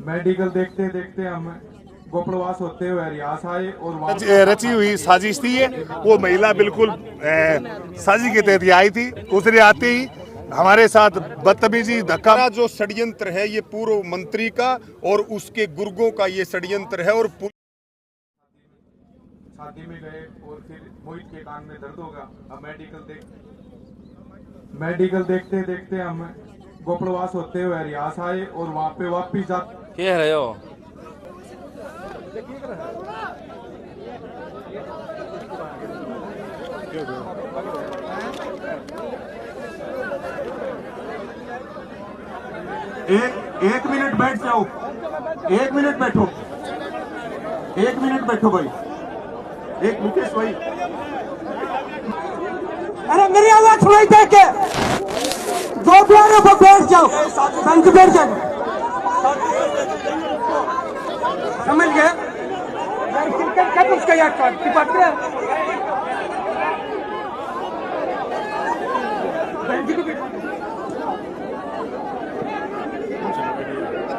Medical देखते देखते हम गोपड़वास होते हुए रियास आए और रची हुई साजिश थी। वो महिला बिल्कुल साजिश के तहत आई थी। उसने आते ही हमारे साथ बदतमीजी धक्का। जो षड्यंत्र है ये पूर्व मंत्री का और उसके गुर्गों का ये षड्यंत्र है। और शादी में गए और फिर मोहित के कान में दर्द होगा। अब मेडिकल देखते देखते हम गोपड़वास होते हुए रियास आए और वहाँ पे वापिस कह रहे हो। एक मिनट बैठ जाओ, 1 मिनट बैठो, 1 मिनट बैठो भाई, एक मुकेश भाई। अरे मेरी आवाज सुनाई दे के दो प्यारों पर बैठ जाओ, संग बैठ जाओ, समझ गए? कब उसका याद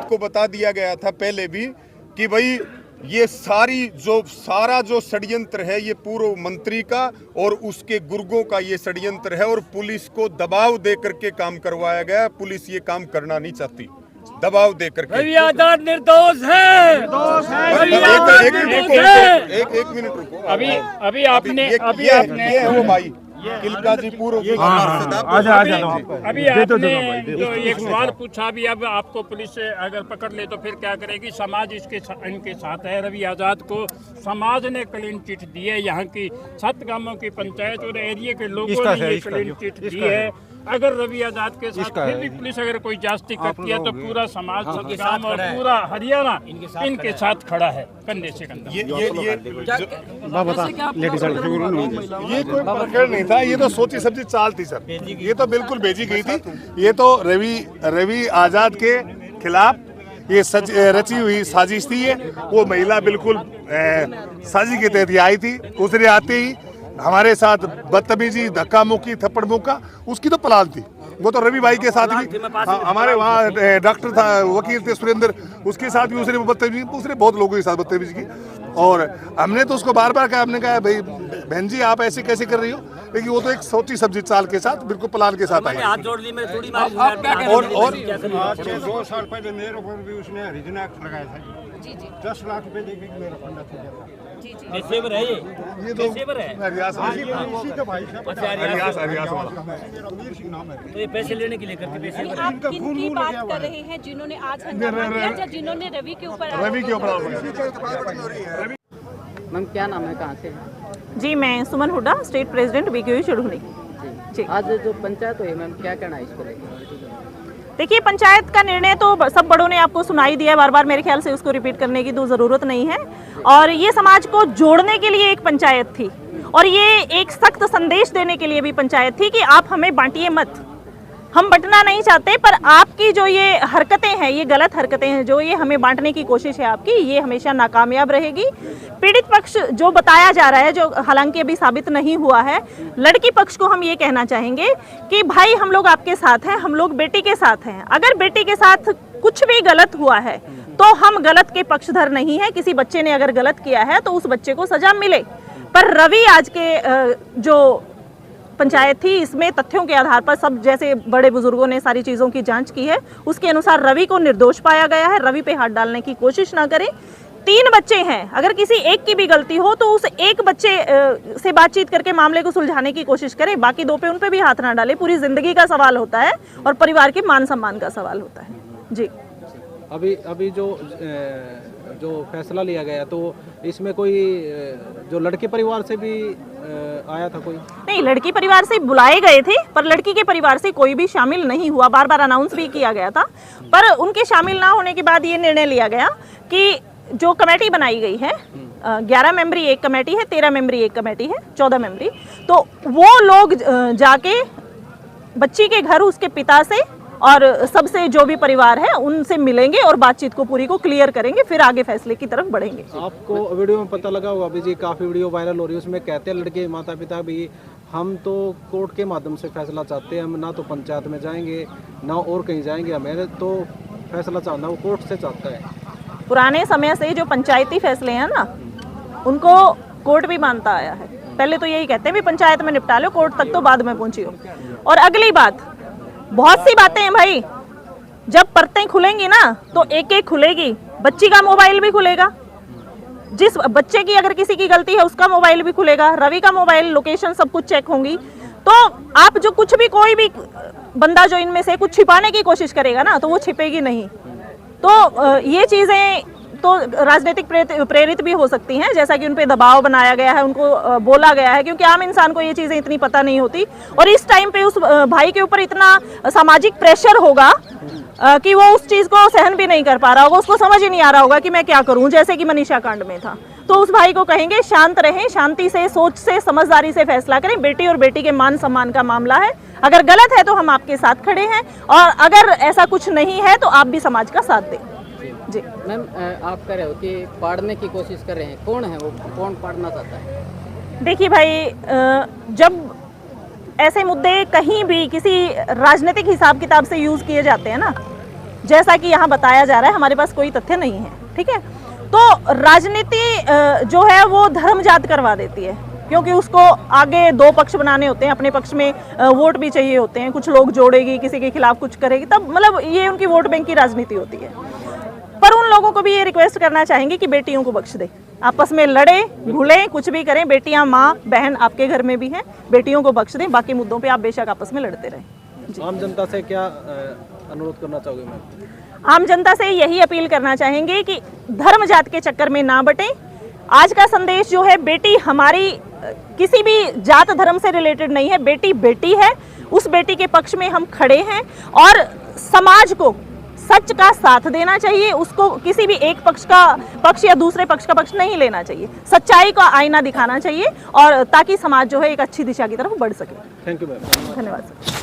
को बता दिया गया था पहले भी कि भाई ये सारा जो षड्यंत्र है ये पूर्व मंत्री का और उसके गुर्गों का ये षड्यंत्र है। और पुलिस को दबाव दे करके काम करवाया गया। पुलिस ये काम करना नहीं चाहती, दबाव दे करके। रवि आजाद निर्दोष है। एक मिनट रुको। अभी आपने वो भाई किलकाजी पूर्व अभी आपने जो एक सवाल पूछा, अभी अब आपको पुलिस से अगर पकड़ ले तो फिर क्या करेगी? समाज इनके साथ है। रवि आजाद को समाज ने क्लीन चिट दी है। यहाँ की 7 गांवों की पंचायत और एरिया के लोगों ने ये क्लीन चिट दी है। अगर रवि आजाद के साथ फिर भी पुलिस अगर कोई जास्ती करती है तो पूरा समाज गांव और पूरा हरियाणा इनके साथ खड़ा है, कंधे से कंधा। ये कोई प्रकरण नहीं था, ये तो सोची समझी चाल थी सर। ये तो बिल्कुल भेजी गई थी। ये तो रवि आजाद के खिलाफ ये रची हुई साजिश थी। वो महिला बिल्कुल साजिश के तहत आई थी। उसने आते ही हमारे साथ बदतमीजी धक्का मुक्की थप्पड़ मुक्का उसकी तो प्लान थी। वो तो रवि भाई के साथ भी हमारे वहाँ डॉक्टर था, वकील थे सुरेंद्र, उसके साथ भी उसने बदतमीजी, उसने बहुत लोगों के साथ बदतमीजी की। और हमने तो उसको बार बार कहा, हमने कहा भाई बहन जी आप ऐसे कैसे कर रही हो, लेकिन वो तो एक सोची सब्जी चाल के साथ बिल्कुल प्लान के साथ आई। हाथ जोड़ ली, मैं थोड़ी और 2 साल पहले मेरे ऊपर भी उसने हरिजन एक्ट लगाया था जी। 10 लाख रुपए देके मेरा फंडा था। पेशेवर है ये तो पेशेवर है। इसी का भाई साहब अमीर सिंह नाम है। तो ये पैसे लेने के लिए करके पेशेवर। आप किनकी बात कर रहे हैं जिन्होंने आज हंगामा किया या जिन्होंने रवि के ऊपर मैम क्या नाम है, कहाँ से? जी मैं Suman Hooda, state president BKU Chaduni ji. आज जो पंचायत हुई मैम क्या कहना है इसको लेकर? देखिए पंचायत का निर्णय तो सब बड़ों ने आपको सुनाई दिया है, बार बार मेरे ख्याल से उसको रिपीट करने की तो ज़रूरत नहीं है। और ये समाज को जोड़ने के लिए एक पंचायत थी और ये एक सख्त संदेश देने के लिए भी पंचायत थी कि आप हमें बांटिए मत। हम बंटना नहीं चाहते, पर आपकी जो ये हरकतें हैं, ये गलत हरकतें हैं, जो ये हमें बांटने की कोशिश है आपकी, ये हमेशा नाकामयाब रहेगी। पीड़ित पक्ष जो बताया जा रहा है, जो हालांकि अभी साबित नहीं हुआ है, लड़की पक्ष को हम ये कहना चाहेंगे कि भाई हम लोग आपके साथ हैं, हम लोग बेटी के साथ हैं। अगर बेटी के साथ कुछ भी गलत हुआ है तो हम गलत के पक्षधर नहीं है। किसी बच्चे ने अगर गलत किया है तो उस बच्चे को सजा मिले। पर रवि आज के जो पंचायत थी, इसमें तथ्यों के आधार पर सब जैसे बड़े बुजुर्गों ने सारी चीज़ों की जांच की है, उसके अनुसार रवि को निर्दोष पाया गया है। रवि पे हाथ डालने की कोशिश ना करें। 3 बच्चे हैं, अगर किसी एक की भी गलती हो तो उस एक बच्चे से बातचीत करके मामले को सुलझाने की कोशिश करें। बाकी 2 पे उन पे भी हाथ ना डालें। पूरी जिंदगी का सवाल होता है और परिवार के मान सम्मान का सवाल होता है जी। अभी जो फैसला लिया गया तो इसमें कोई जो लड़के परिवार से भी आया था कोई? नहीं, लड़की परिवार से बुलाए गए थे पर लड़की के परिवार से कोई भी शामिल नहीं हुआ। बार बार अनाउंस भी किया गया था, पर उनके शामिल ना होने के बाद ये निर्णय लिया गया कि जो कमेटी बनाई गई है, 11 मेंबरी एक कमेटी है, 13 मेंबरी एक कमेटी है, 14 मेंबरी, तो वो लोग जाके बच्ची के घर उसके पिता से और सबसे जो भी परिवार है उनसे मिलेंगे और बातचीत को पूरी को क्लियर करेंगे, फिर आगे फैसले की तरफ बढ़ेंगे। आपको वीडियो में पता लगा होगा, अभी जी काफ़ी वीडियो वायरल हो रही है, उसमें कहते हैं लड़के माता पिता भी हम तो कोर्ट के माध्यम से फैसला चाहते हैं। हम ना तो पंचायत में जाएंगे ना और कहीं जाएंगे। हमें तो फैसला चाहना वो कोर्ट से चाहता है। पुराने समय से जो पंचायती फैसले हैं ना, उनको कोर्ट भी मानता आया है। पहले तो यही कहते हैं भी पंचायत में निपटा लो, कोर्ट तक तो बाद में पहुंची हो। और अगली बात, बहुत सी बातें हैं भाई, जब परतें खुलेंगी ना तो एक एक खुलेगी। बच्ची का मोबाइल भी खुलेगा, जिस बच्चे की अगर किसी की गलती है उसका मोबाइल भी खुलेगा, रवि का मोबाइल, लोकेशन सब कुछ चेक होंगी। तो आप जो कुछ भी, कोई भी बंदा जो इनमें से कुछ छिपाने की कोशिश करेगा ना तो वो छिपेगी नहीं। तो ये चीजें तो राजनीतिक प्रेरित भी हो सकती हैं, जैसा कि उन पे दबाव बनाया गया है, उनको बोला गया है, क्योंकि आम इंसान को ये चीजें इतनी पता नहीं होती। और इस टाइम पे उस भाई के ऊपर इतना सामाजिक प्रेशर होगा कि वो उस चीज को सहन भी नहीं कर पा रहा होगा, उसको समझ ही नहीं आ रहा होगा कि मैं क्या करूं, जैसे कि मनीषा कांड में था। तो उस भाई को कहेंगे शांत रहें, शांति से, सोच से, समझदारी से फैसला करें। बेटी और बेटी के मान सम्मान का मामला है, अगर गलत है तो हम आपके साथ खड़े हैं, और अगर ऐसा कुछ नहीं है तो आप भी समाज का साथ दें। जी मैम, आप कह रहे हो कि पाड़ने की कोशिश कर रहे हैं, कौन है वो, कौन पाड़ना चाहता है? देखिए भाई, जब ऐसे मुद्दे कहीं भी किसी राजनीतिक हिसाब किताब से यूज किए जाते हैं ना, जैसा कि यहाँ बताया जा रहा है, हमारे पास कोई तथ्य नहीं है, ठीक है, तो राजनीति जो है वो धर्म जात करवा देती है, क्योंकि उसको आगे दो पक्ष बनाने होते हैं, अपने पक्ष में वोट भी चाहिए होते हैं, कुछ लोग जोड़ेगी, किसी के खिलाफ कुछ करेगी, तब मतलब ये उनकी वोट बैंक की राजनीति होती है। पर उन लोगों को भी ये रिक्वेस्ट करना चाहेंगे कि बेटियों को बख्श दे, आपस में लड़े भूलें कुछ भी करें, बेटियां माँ बहन आपके घर में भी हैं, बेटियों को बख्श दें, बाकी मुद्दों पे आप बेशक आपस में लड़ते रहें। आम जनता से क्या अनुरोध करना चाहोगे मैम? आम जनता से यही अपील करना चाहेंगे कि धर्म जात के चक्कर में ना बटें। आज का संदेश जो है, बेटी हमारी किसी भी जात धर्म से रिलेटेड नहीं है, बेटी बेटी है, उस बेटी के पक्ष में हम खड़े हैं, और समाज को सच का साथ देना चाहिए, उसको किसी भी एक पक्ष या दूसरे पक्ष का पक्ष नहीं लेना चाहिए, सच्चाई का आईना दिखाना चाहिए, और ताकि समाज जो है एक अच्छी दिशा की तरफ बढ़ सके। Thank you ma'am. धन्यवाद सर।